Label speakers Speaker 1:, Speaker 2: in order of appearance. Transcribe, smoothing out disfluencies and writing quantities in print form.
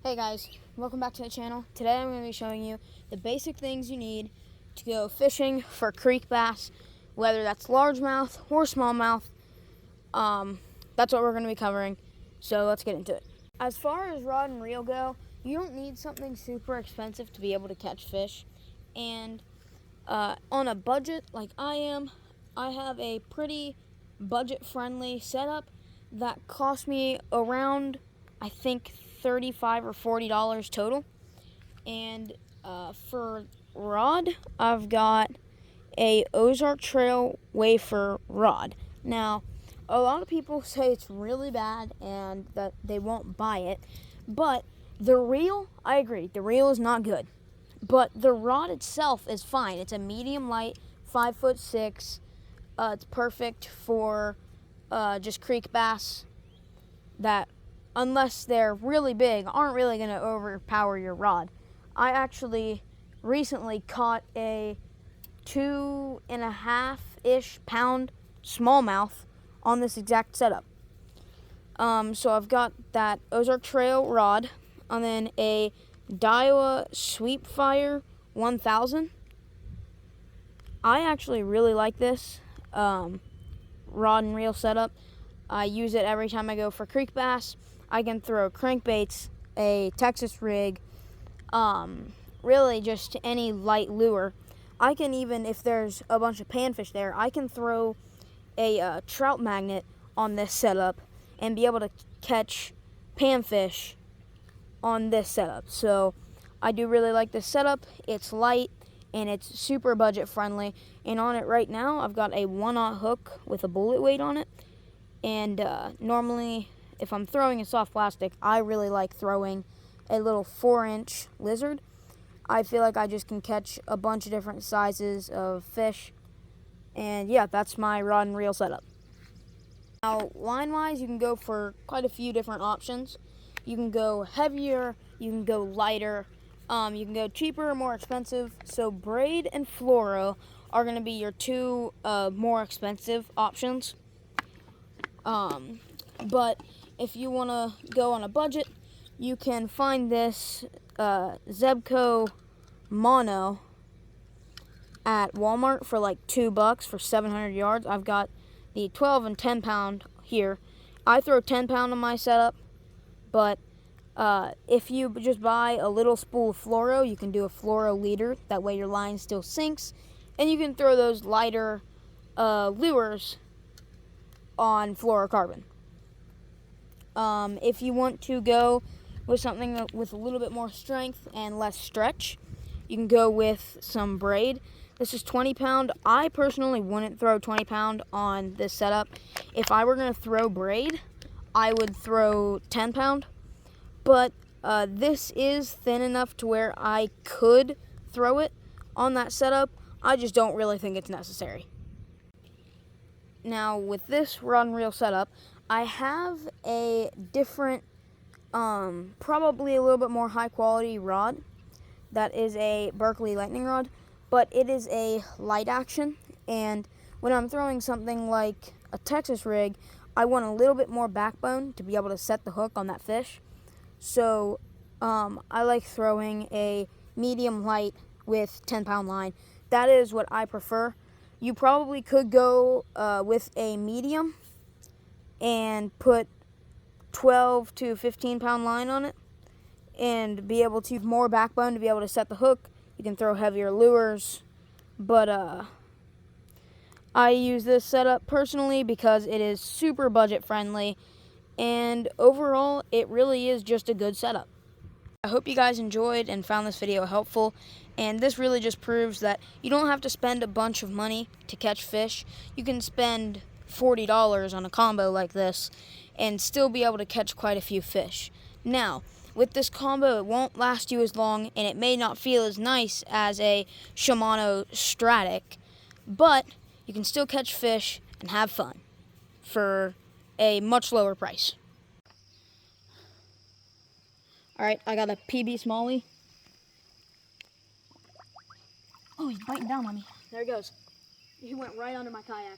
Speaker 1: Hey guys, welcome back to the channel. Today I'm going to be showing you the basic things you need to go fishing for creek bass, whether that's largemouth or smallmouth. That's what we're going to be covering, so let's get into it. As far as rod and reel go, you don't need something super expensive to be able to catch fish. And on a budget like I am, I have a pretty budget-friendly setup that cost me around, I think, $35 or $40 total. And for rod, I've got a Ozark Trail Wafer rod. Now, a lot of people say it's really bad and that they won't buy it, but the reel, I agree, the reel is not good. But the rod itself is fine. It's a medium light, 5'6". It's perfect for just creek bass that, unless they're really big, aren't really going to overpower your rod. I actually recently caught a 2.5-ish pound smallmouth on this exact setup. So I've got that Ozark Trail rod, and then a Daiwa Sweepfire 1000. I actually really like this rod and reel setup. I use it every time I go for creek bass. I can throw crankbaits, a Texas rig, really just any light lure. I can even, if there's a bunch of panfish there, I can throw a trout magnet on this setup and be able to catch panfish on this setup. So I do really like this setup. It's light and it's super budget friendly. And on it right now, I've got a 1/0 hook with a bullet weight on it. And normally, if I'm throwing a soft plastic, I really like throwing a little 4-inch lizard. I feel like I just can catch a bunch of different sizes of fish. And yeah, that's my rod and reel setup. Now, line-wise, you can go for quite a few different options. You can go heavier, you can go lighter, you can go cheaper or more expensive. So braid and fluoro are going to be your two more expensive options. But if you want to go on a budget, you can find this Zebco Mono at Walmart for like $2 for 700 yards. I've got the 12 and 10 pound here. I throw 10 pound on my setup, but if you just buy a little spool of fluoro, you can do a fluoro leader. That way your line still sinks, and you can throw those lighter lures on fluorocarbon. If you want to go with something with a little bit more strength and less stretch, you can go with some braid. This is 20 pound. I personally wouldn't throw 20 pound on this setup. If I were going to throw braid, I would throw 10 pound. But this is thin enough to where I could throw it on that setup. I just don't really think it's necessary. Now, with this rod and reel setup, I have a different, probably a little bit more high quality rod. That is a Berkley lightning rod, but it is a light action. And when I'm throwing something like a Texas rig, I want a little bit more backbone to be able to set the hook on that fish. So I like throwing a medium light with 10 pound line. That is what I prefer. You probably could go with a medium and put 12 to 15 pound line on it and be able to use more backbone to be able to set the hook. You can throw heavier lures, but I use this setup personally because it is super budget friendly, and overall it really is just a good setup. I hope you guys enjoyed and found this video helpful, and this really just proves that you don't have to spend a bunch of money to catch fish. You can spend $40 on a combo like this and still be able to catch quite a few fish. Now, with this combo, it won't last you as long, and it may not feel as nice as a Shimano Stratic, but you can still catch fish and have fun for a much lower price. Alright, I got a PB Smallie. Oh, he's biting down on me. There he goes. He went right under my kayak.